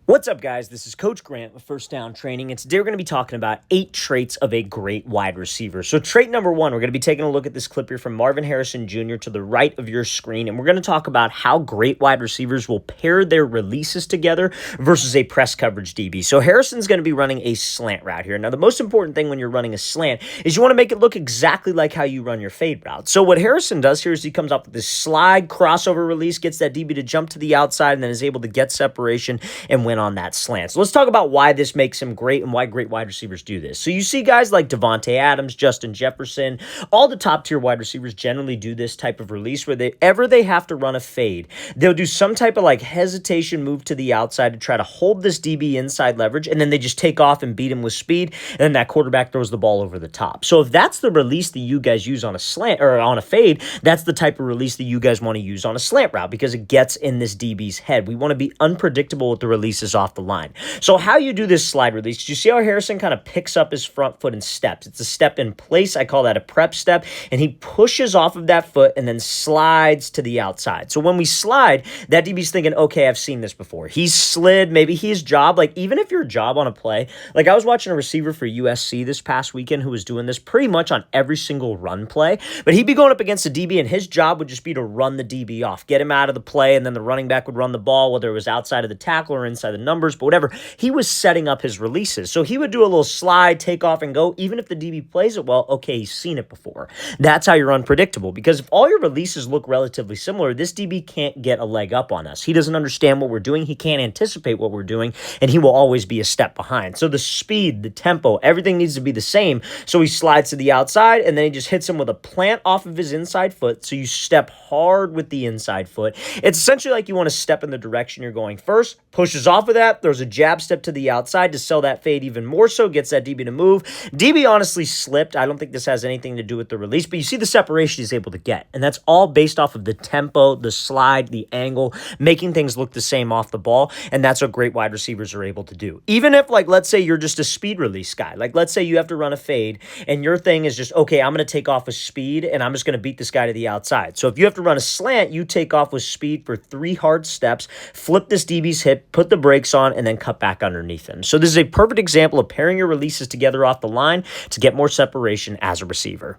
What's up, guys? This is Coach Grant with First Down Training, and today we're going to be talking about 8 traits of a great wide receiver. So trait number 1, we're going to be taking a look at this clip here from Marvin Harrison Jr. to the right of your screen, and we're going to talk about how great wide receivers will pair their releases together versus a press coverage DB. So Harrison's going to be running a slant route here. Now, the most important thing when you're running a slant is you want to make it look exactly like how you run your fade route. So what Harrison does here is he comes up with this slide crossover release, gets that DB to jump to the outside, and then is able to get separation and win on that slant. So let's talk about why this makes him great and why great wide receivers do this. So you see guys like Devontae Adams, Justin Jefferson, all the top tier wide receivers generally do this type of release where they have to run a fade. They'll do some type of like hesitation move to the outside to try to hold this DB inside leverage, and then they just take off and beat him with speed, and then that quarterback throws the ball over the top. So if that's the release that you guys use on a slant or on a fade, that's the type of release that you guys want to use on a slant route because it gets in this DB's head. We want to be unpredictable with the releases off the line. So how you do this slide release, you see how Harrison kind of picks up his front foot and steps. It's a step in place. I call that a prep step. And he pushes off of that foot and then slides to the outside. So when we slide, that DB's thinking, okay, I've seen this before. He's slid, maybe his job, like even if your job on a play, like I was watching a receiver for USC this past weekend who was doing this pretty much on every single run play, but he'd be going up against a DB and his job would just be to run the DB off, get him out of the play, and then the running back would run the ball, whether it was outside of the tackle or inside the numbers, but whatever. He was setting up his releases. So he would do a little slide, take off, and go. Even if the DB plays it well, okay, he's seen it before. That's how you're unpredictable, because if all your releases look relatively similar, this DB can't get a leg up on us. He doesn't understand what we're doing. He can't anticipate what we're doing, and he will always be a step behind. So the speed, the tempo, everything needs to be the same. So he slides to the outside, and then he just hits him with a plant off of his inside foot. So you step hard with the inside foot. It's essentially like you want to step in the direction you're going first, pushes off of that, there's a jab step to the outside to sell that fade even more so, gets that DB to move. DB honestly slipped. I don't think this has anything to do with the release, but you see the separation he's able to get, and that's all based off of the tempo, the slide, the angle, making things look the same off the ball, and that's what great wide receivers are able to do. Even if, like, let's say you're just a speed release guy, like let's say you have to run a fade, and your thing is just, okay, I'm going to take off with speed, and I'm just going to beat this guy to the outside. So if you have to run a slant, you take off with speed for 3 hard steps, flip this DB's hip, put the brakes on, and then cut back underneath him. So this is a perfect example of pairing your releases together off the line to get more separation as a receiver.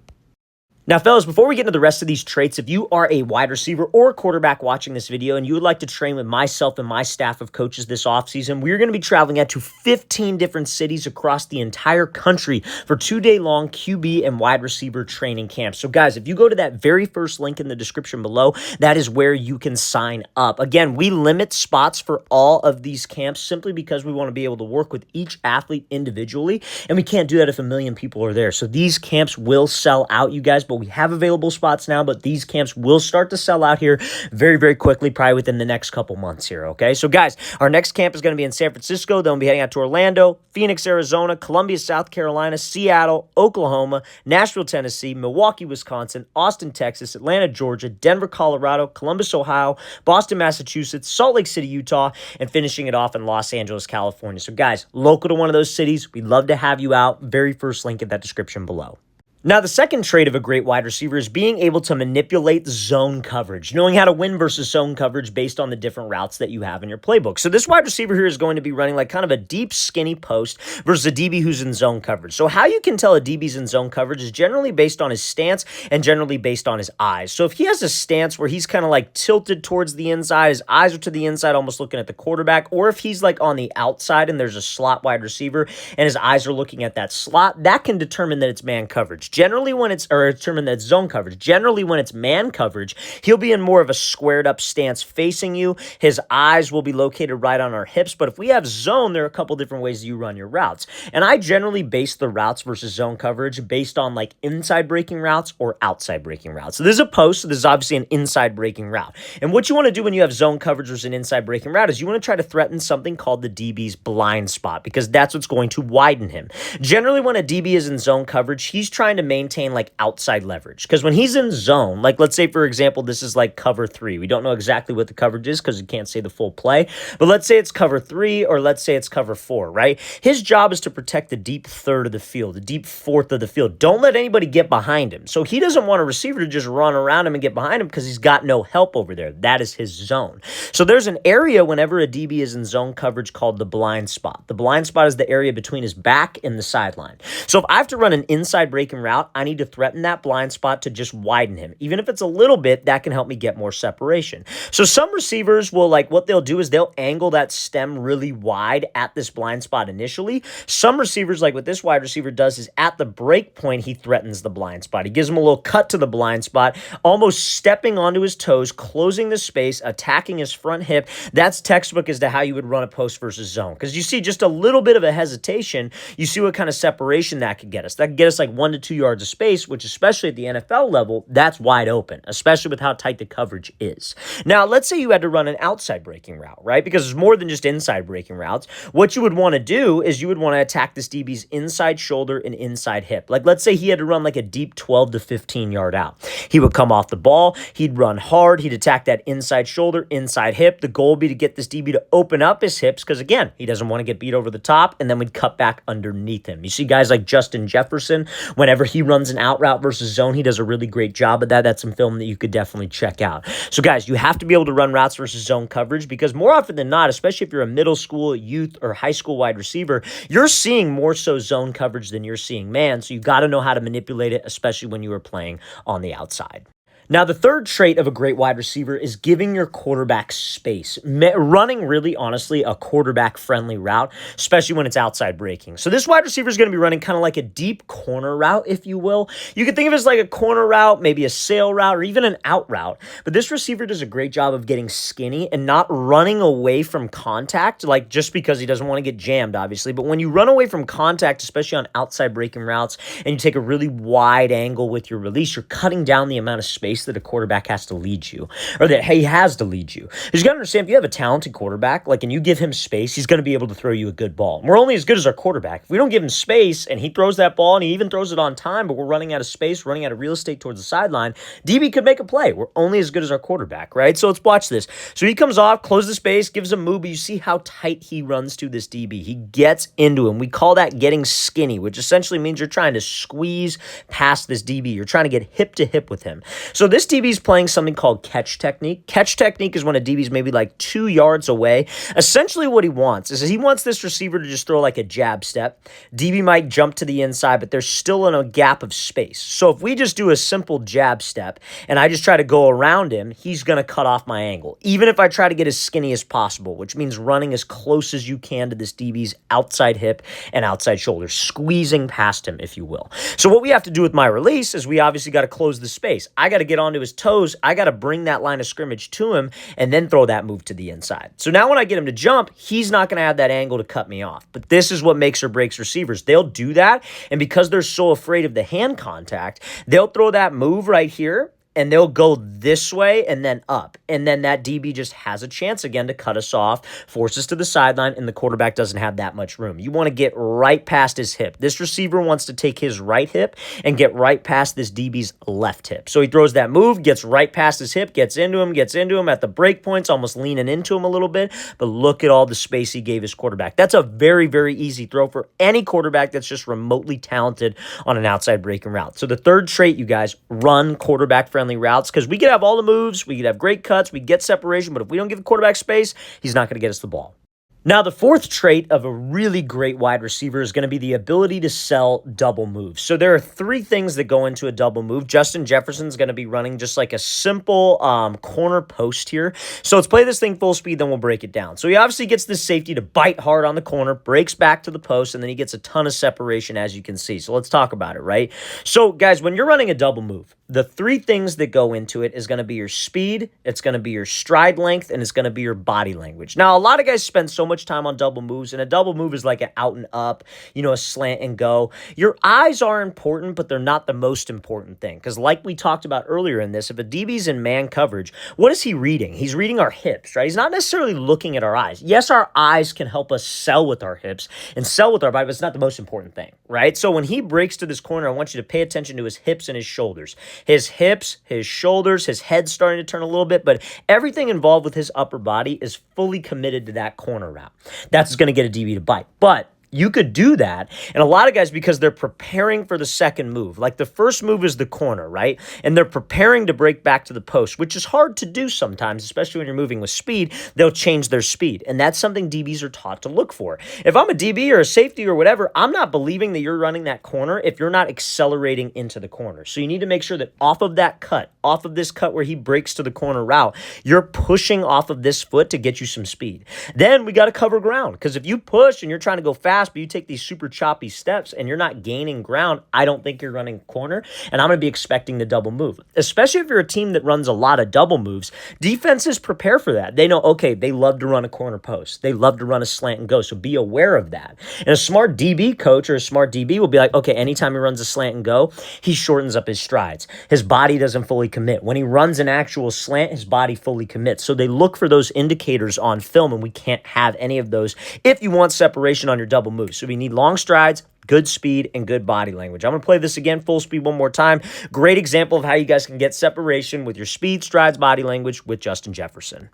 Now, fellas, before we get into the rest of these traits, if you are a wide receiver or a quarterback watching this video and you would like to train with myself and my staff of coaches this offseason, we're going to be traveling out to 15 different cities across the entire country for 2-day-long QB and wide receiver training camps. So, guys, if you go to that very first link in the description below, that is where you can sign up. Again, we limit spots for all of these camps simply because we want to be able to work with each athlete individually, and we can't do that if a million people are there. So these camps will sell out, you guys, but we have available spots now, but these camps will start to sell out here very, very quickly, probably within the next couple months here, okay? So, guys, our next camp is going to be in San Francisco. Then we'll be heading out to Orlando, Phoenix, Arizona, Columbia, South Carolina, Seattle, Oklahoma, Nashville, Tennessee, Milwaukee, Wisconsin, Austin, Texas, Atlanta, Georgia, Denver, Colorado, Columbus, Ohio, Boston, Massachusetts, Salt Lake City, Utah, and finishing it off in Los Angeles, California. So, guys, local to one of those cities, we'd love to have you out. Very first link in that description below. Now, the second trait of a great wide receiver is being able to manipulate zone coverage, knowing how to win versus zone coverage based on the different routes that you have in your playbook. So this wide receiver here is going to be running like kind of a deep, skinny post versus a DB who's in zone coverage. So how you can tell a DB's in zone coverage is generally based on his stance and generally based on his eyes. So if he has a stance where he's kind of like tilted towards the inside, his eyes are to the inside, almost looking at the quarterback, or if he's like on the outside and there's a slot wide receiver and his eyes are looking at that slot, that can determine that it's man coverage. Generally when it's, or determine that it's zone coverage. Generally when it's man coverage, he'll be in more of a squared up stance facing you. His eyes will be located right on our hips. But if we have zone, there are a couple different ways you run your routes. And I generally base the routes versus zone coverage based on like inside breaking routes or outside breaking routes. So this is a post, so this is obviously an inside breaking route. And what you want to do when you have zone coverage versus an inside breaking route is you want to try to threaten something called the DB's blind spot, because that's what's going to widen him. Generally when a DB is in zone coverage, he's trying trying to maintain like outside leverage. Because when he's in zone, like let's say, for example, this is like cover 3. We don't know exactly what the coverage is because we can't say the full play. But let's say it's cover 3 or let's say it's cover 4, right? His job is to protect the deep third of the field, the deep fourth of the field. Don't let anybody get behind him. So he doesn't want a receiver to just run around him and get behind him because he's got no help over there. That is his zone. So there's an area whenever a DB is in zone coverage called the blind spot. The blind spot is the area between his back and the sideline. So if I have to run an inside breaking route, I need to threaten that blind spot to just widen him. Even if it's a little bit, that can help me get more separation. So some receivers will, like, what they'll do is they'll angle that stem really wide at this blind spot initially. Some receivers, like what this wide receiver does, is at the break point, he threatens the blind spot. He gives him a little cut to the blind spot, almost stepping onto his toes, closing the space, attacking his front hip. That's textbook as to how you would run a post versus zone. Because you see just a little bit of a hesitation, you see what kind of separation that could get us. That could get us like 1 to 2 yards of space, which especially at the NFL level, that's wide open, especially with how tight the coverage is. Now, let's say you had to run an outside breaking route, right? Because there's more than just inside breaking routes. What you would want to do is you would want to attack this DB's inside shoulder and inside hip. Like, let's say he had to run like a deep 12 to 15 yard out. He would come off the ball, he'd run hard, he'd attack that inside shoulder, inside hip. The goal would be to get this DB to open up his hips because, again, he doesn't want to get beat over the top, and then we'd cut back underneath him. You see guys like Justin Jefferson, whenever he runs an out route versus zone, he does a really great job of that. That's some film that you could definitely check out. So guys, you have to be able to run routes versus zone coverage because more often than not, especially if you're a middle school, youth, or high school wide receiver, you're seeing more so zone coverage than you're seeing man, so you got to know how to manipulate it, especially when you are playing on the outside. Now, the third trait of a great wide receiver is giving your quarterback space, running really, honestly, a quarterback-friendly route, especially when it's outside breaking. So this wide receiver is going to be running kind of like a deep corner route, if you will. You could think of it as like a corner route, maybe a sail route, or even an out route. But this receiver does a great job of getting skinny and not running away from contact, like just because he doesn't want to get jammed, obviously. But when you run away from contact, especially on outside breaking routes, and you take a really wide angle with your release, you're cutting down the amount of space that a quarterback has to lead you, or that he has to lead you. Because you got to understand, if you have a talented quarterback, like, and you give him space, he's going to be able to throw you a good ball. And we're only as good as our quarterback. If we don't give him space and he throws that ball and he even throws it on time, but we're running out of space, running out of real estate towards the sideline, DB could make a play. We're only as good as our quarterback, right? So let's watch this. So he comes off, closes the space, gives a move, but you see how tight he runs to this DB. He gets into him. We call that getting skinny, which essentially means you're trying to squeeze past this DB. You're trying to get hip to hip with him. So this DB is playing something called catch technique. Catch technique is when a DB is maybe like 2 yards away. Essentially what he wants is he wants this receiver to just throw like a jab step. DB might jump to the inside, but there's still in a gap of space. So if we just do a simple jab step and I just try to go around him, he's going to cut off my angle. Even if I try to get as skinny as possible, which means running as close as you can to this DB's outside hip and outside shoulder, squeezing past him, if you will. So what we have to do with my release is we obviously got to close the space. I got to get onto his toes. I got to bring that line of scrimmage to him and then throw that move to the inside. So now when I get him to jump, he's not going to have that angle to cut me off. But this is what makes or breaks receivers. They'll do that, and because they're so afraid of the hand contact, they'll throw that move right here, and they'll go this way and then up. And then that DB just has a chance again to cut us off, force us to the sideline, and the quarterback doesn't have that much room. You want to get right past his hip. This receiver wants to take his right hip and get right past this DB's left hip. So he throws that move, gets right past his hip, gets into him at the break points, almost leaning into him a little bit. But look at all the space he gave his quarterback. That's a very, very easy throw for any quarterback that's just remotely talented on an outside breaking route. So the third trait, you guys, run quarterback-friendly routes, because we could have all the moves, we could have great cuts, we get separation, but if we don't give the quarterback space, he's not going to get us the ball. Now, the fourth trait of a really great wide receiver is going to be the ability to sell double moves. So there are 3 things that go into a double move. Justin Jefferson's going to be running just like a simple corner post here. So let's play this thing full speed, then we'll break it down. So he obviously gets this safety to bite hard on the corner, breaks back to the post, and then he gets a ton of separation, as you can see. So let's talk about it, right? So guys, when you're running a double move, the 3 things that go into it is going to be your speed, it's going to be your stride length, and it's going to be your body language. Now, a lot of guys spend so much much time on double moves, and a double move is like an out and up, a slant and go. Your eyes are important, but they're not the most important thing, because like we talked about earlier in this, if a DB's in man coverage, what is he reading? He's reading our hips, right? He's not necessarily looking at our eyes. Yes, our eyes can help us sell with our hips and sell with our body, but it's not the most important thing, right? So when he breaks to this corner, I want you to pay attention to his hips and his shoulders. His hips, his shoulders, his head's starting to turn a little bit, but everything involved with his upper body is fully committed to that corner route. That's going to get a DB to bite. But you could do that, and a lot of guys, because they're preparing for the second move, like the first move is the corner, right? And they're preparing to break back to the post, which is hard to do sometimes, especially when you're moving with speed. They'll change their speed, and that's something DBs are taught to look for. If I'm a DB or a safety or whatever, I'm not believing that you're running that corner if you're not accelerating into the corner. So you need to make sure that off of that cut, off of this cut where he breaks to the corner route, you're pushing off of this foot to get you some speed. Then we got to cover ground, because if you push and you're trying to go fast, but you take these super choppy steps and you're not gaining ground, I don't think you're running corner, and I'm going to be expecting the double move. Especially if you're a team that runs a lot of double moves, defenses prepare for that. They know, okay, they love to run a corner post. They love to run a slant and go, so be aware of that. And a smart DB coach or a smart DB will be like, okay, anytime he runs a slant and go, he shortens up his strides. His body doesn't fully commit. When he runs an actual slant, his body fully commits. So they look for those indicators on film, and we can't have any of those if you want separation on your double move. So we need long strides, good speed, and good body language. I'm going to play this again, full speed, one more time. Great example of how you guys can get separation with your speed, strides, body language with Justin Jefferson.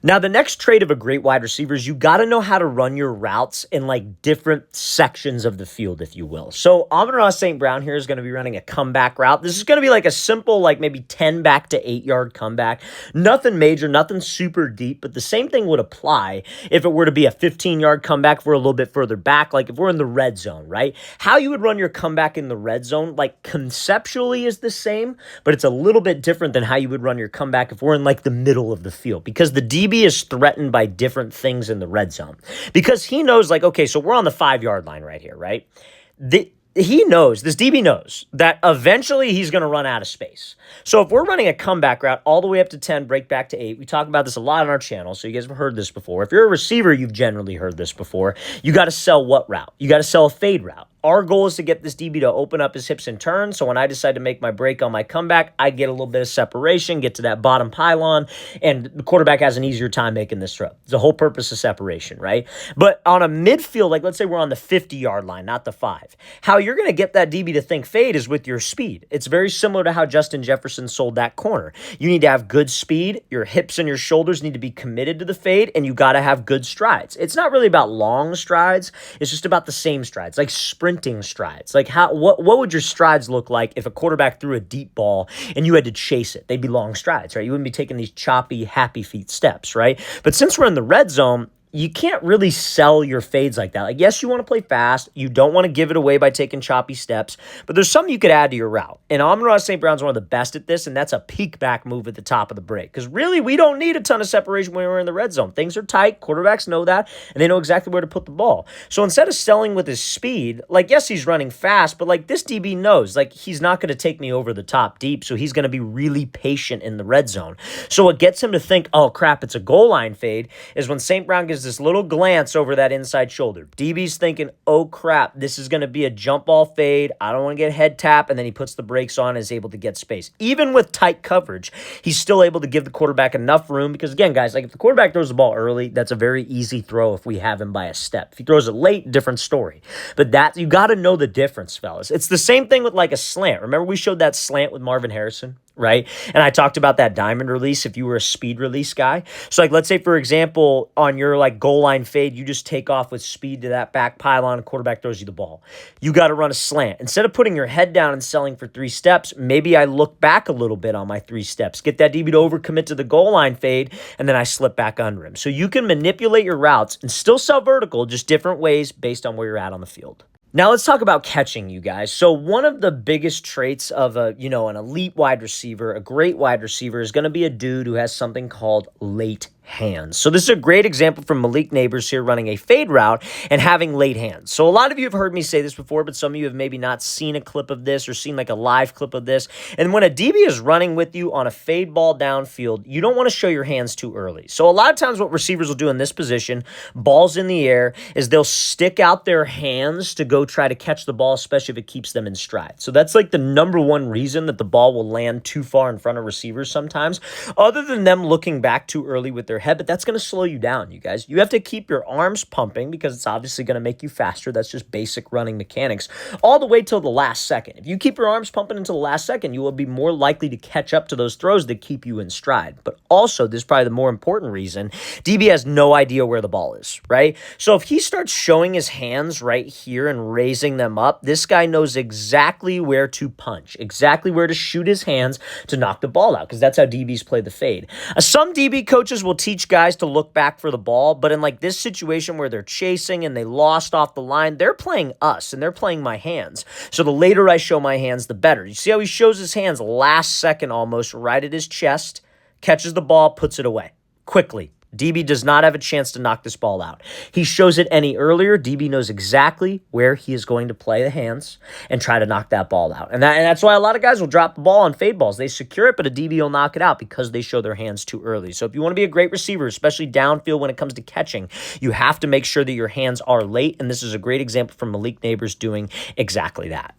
Now, the next trait of a great wide receiver is you got to know how to run your routes in like different sections of the field, if you will. So Amon-Ra St. Brown here is going to be running a comeback route. This is going to be like a simple, like maybe 10 back to 8 yard comeback. Nothing major, nothing super deep, but the same thing would apply if it were to be a 15-yard comeback if we're a little bit further back, like if we're in the red zone, right? How you would run your comeback in the red zone, like conceptually is the same, but it's a little bit different than how you would run your comeback if we're in like the middle of the field, because the DB is threatened by different things in the red zone, because he knows, like, okay, so we're on the 5-yard line right here, right? He knows, this DB knows, that eventually he's going to run out of space. So if we're running a comeback route all the way up to 10, break back to 8, we talk about this a lot on our channel, so you guys have heard this before. If you're a receiver, you've generally heard this before. You got to sell what route? You got to sell a fade route. Our goal is to get this DB to open up his hips and turn, so when I decide to make my break on my comeback, I get a little bit of separation, get to that bottom pylon, and the quarterback has an easier time making this throw. It's the whole purpose of separation, right? But on a midfield, like let's say we're on the 50-yard line, not the 5, how you're going to get that DB to think fade is with your speed. It's very similar to how Justin Jefferson sold that corner. You need to have good speed, your hips and your shoulders need to be committed to the fade, and you got to have good strides. It's not really about long strides, it's just about the same strides, like sprinting strides. Like what would your strides look like if a quarterback threw a deep ball and you had to chase it? They'd be long strides, right? You wouldn't be taking these choppy, happy feet steps, right? But since we're in the red zone, you can't really sell your fades like that. Like, yes, you want to play fast. You don't want to give it away by taking choppy steps, but there's something you could add to your route. And Amon-Ra St. Brown's one of the best at this, and that's a peek back move at the top of the break. Because really, we don't need a ton of separation when we're in the red zone. Things are tight. Quarterbacks know that, and they know exactly where to put the ball. So instead of selling with his speed, like, yes, he's running fast, but like this DB knows, like, he's not going to take me over the top deep, so he's going to be really patient in the red zone. So what gets him to think, oh, crap, it's a goal line fade, is when St. Brown gives this little glance over that inside shoulder. DB's thinking, oh crap, this is going to be a jump ball fade. I don't want to get head tap. And then he puts the brakes on and is able to get space. Even with tight coverage, he's still able to give the quarterback enough room, because again, guys, like if the quarterback throws the ball early, that's a very easy throw if we have him by a step. If he throws it late, different story. But that, you got to know the difference, fellas. It's the same thing with like a slant. Remember we showed that slant with Marvin Harrison? Right? And I talked about that diamond release if you were a speed release guy. So like, let's say, for example, on your like goal line fade, you just take off with speed to that back pylon, quarterback throws you the ball. You got to run a slant. Instead of putting your head down and selling for 3 steps, maybe I look back a little bit on my 3 steps, get that DB to overcommit to the goal line fade, and then I slip back under him. So you can manipulate your routes and still sell vertical, just different ways based on where you're at on the field. Now let's talk about catching, you guys. So one of the biggest traits of an elite wide receiver, a great wide receiver, is going to be a dude who has something called late hands. So this is a great example from Malik Nabers here running a fade route and having late hands. So a lot of you have heard me say this before, but some of you have maybe not seen a clip of this or seen like a live clip of this. And when a DB is running with you on a fade ball downfield, you don't want to show your hands too early. So a lot of times what receivers will do in this position, balls in the air, is they'll stick out their hands to go try to catch the ball, especially if it keeps them in stride. So that's like the number one reason that the ball will land too far in front of receivers sometimes, other than them looking back too early with their head, but that's going to slow you down, you guys. You have to keep your arms pumping because it's obviously going to make you faster. That's just basic running mechanics all the way till the last second. If you keep your arms pumping until the last second, you will be more likely to catch up to those throws that keep you in stride. But also, this is probably the more important reason, DB has no idea where the ball is, right? So if he starts showing his hands right here and raising them up, this guy knows exactly where to punch, exactly where to shoot his hands to knock the ball out, because that's how DBs play the fade. Some DB coaches will teach guys to look back for the ball, but in like this situation where they're chasing and they lost off the line, they're playing us and they're playing my hands. So the later I show my hands, the better. You see how he shows his hands last second almost right at his chest, catches the ball, puts it away quickly. DB does not have a chance to knock this ball out. He shows it any earlier, DB knows exactly where he is going to play the hands and try to knock that ball out. And that's why a lot of guys will drop the ball on fade balls. They secure it, but a DB will knock it out because they show their hands too early. So if you want to be a great receiver, especially downfield when it comes to catching, you have to make sure that your hands are late, and this is a great example from Malik Nabers doing exactly that.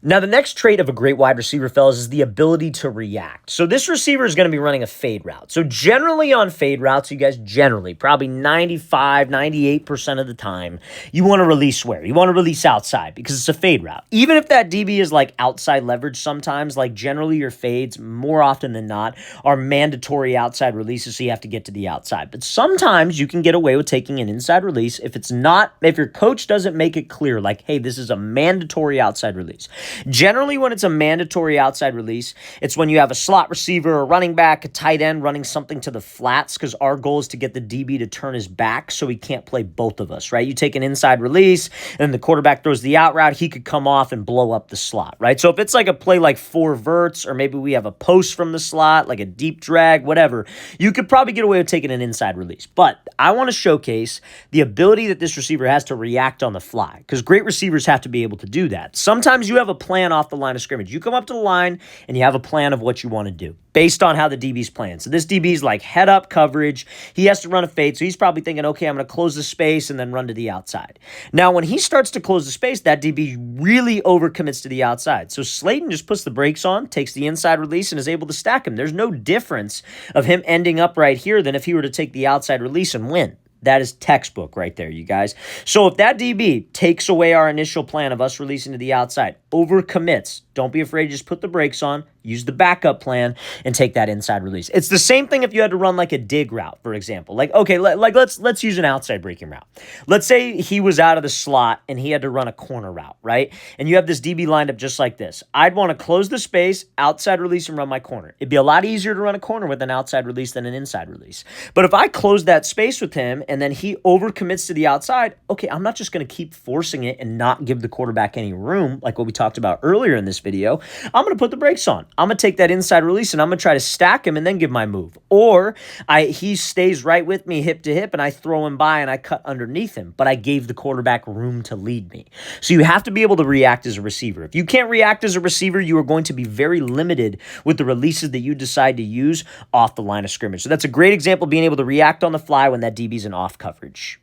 Now, the next trait of a great wide receiver, fellas, is the ability to react. So this receiver is going to be running a fade route. So generally on fade routes, you guys generally, probably 95, 98% of the time, you want to release where? You want to release outside because it's a fade route. Even if that DB is like outside leverage sometimes, like generally your fades, more often than not, are mandatory outside releases, so you have to get to the outside. But sometimes you can get away with taking an inside release if your coach doesn't make it clear, like, hey, this is a mandatory outside release. Generally, when it's a mandatory outside release, it's when you have a slot receiver, a running back, a tight end running something to the flats, because our goal is to get the DB to turn his back so he can't play both of us, right? You take an inside release, and the quarterback throws the out route, he could come off and blow up the slot, right? So if it's like a play like 4 verts, or maybe we have a post from the slot, like a deep drag, whatever, you could probably get away with taking an inside release. But I want to showcase the ability that this receiver has to react on the fly, because great receivers have to be able to do that. Sometimes you have a plan off the line of scrimmage. You come up to the line and you have a plan of what you want to do based on how the DB's playing. So this DB's like head up coverage. He has to run a fade. So he's probably thinking, okay, I'm going to close the space and then run to the outside. Now, when he starts to close the space, that DB really overcommits to the outside. So Slayton just puts the brakes on, takes the inside release, and is able to stack him. There's no difference of him ending up right here than if he were to take the outside release and win. That is textbook right there, you guys. So if that DB takes away our initial plan of us releasing to the outside, overcommits, don't be afraid, just put the brakes on, use the backup plan, and take that inside release. It's the same thing if you had to run like a dig route, for example. Like, okay, let's use an outside breaking route. Let's say he was out of the slot and he had to run a corner route, right? And you have this DB lined up just like this. I'd want to close the space, outside release, and run my corner. It'd be a lot easier to run a corner with an outside release than an inside release. But if I close that space with him and then he overcommits to the outside, okay, I'm not just going to keep forcing it and not give the quarterback any room, like what we talked about earlier in this video. I'm going to put the brakes on. I'm going to take that inside release and I'm going to try to stack him and then give my move. Or he stays right with me hip to hip and I throw him by and I cut underneath him, but I gave the quarterback room to lead me. So you have to be able to react as a receiver. If you can't react as a receiver, you are going to be very limited with the releases that you decide to use off the line of scrimmage. So that's a great example of being able to react on the fly when that DB's in off coverage.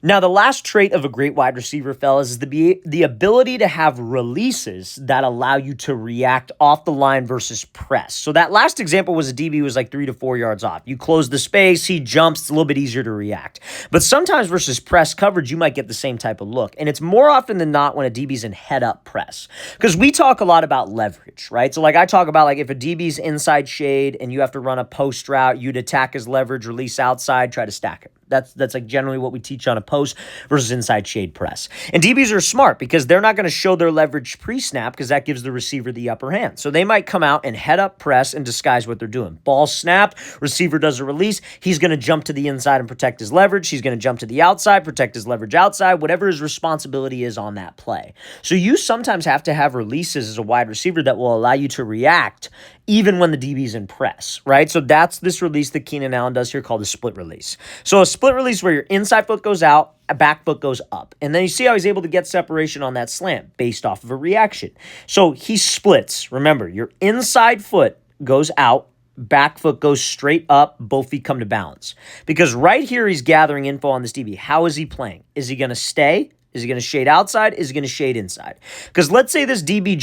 Now, the last trait of a great wide receiver, fellas, is the ability to have releases that allow you to react off the line versus press. So that last example was a DB who was like 3 to 4 yards off. You close the space, he jumps, it's a little bit easier to react. But sometimes versus press coverage, you might get the same type of look. And it's more often than not when a DB's in head-up press. Because we talk a lot about leverage, right? So like I talk about like if a DB's inside shade and you have to run a post route, you'd attack his leverage, release outside, try to stack it. That's like generally what we teach on a post versus inside shade press. And DBs are smart because they're not going to show their leverage pre-snap because that gives the receiver the upper hand. So they might come out and head up press and disguise what they're doing. Ball snapped, receiver does a release. He's going to jump to the inside and protect his leverage. He's going to jump to the outside, protect his leverage outside, whatever his responsibility is on that play. So you sometimes have to have releases as a wide receiver that will allow you to react even when the DB's in press, right? So that's this release that Keenan Allen does here called a split release. So a split release where your inside foot goes out, a back foot goes up. And then you see how he's able to get separation on that slant based off of a reaction. So he splits. Remember, your inside foot goes out, back foot goes straight up, both feet come to balance. Because right here he's gathering info on this DB. How is he playing? Is he going to stay? Is he going to shade outside? Is he going to shade inside? Because let's say this DB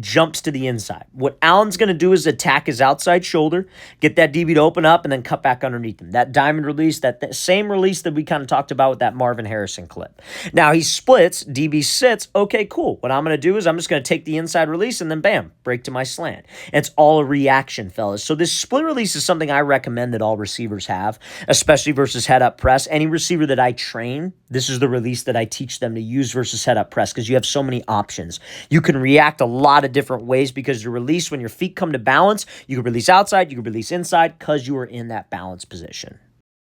jumps to the inside. What Allen's going to do is attack his outside shoulder, get that DB to open up, and then cut back underneath him. That diamond release, that same release that we kind of talked about with that Marvin Harrison clip. Now he splits, DB sits. Okay, cool. What I'm going to do is I'm just going to take the inside release and then bam, break to my slant. And it's all a reaction, fellas. So this split release is something I recommend that all receivers have, especially versus head-up press. Any receiver that I train, this is the release that I teach them to use versus head-up press because you have so many options. You can react a lot of different ways because your release, when your feet come to balance, you can release outside, you can release inside because you are in that balance position.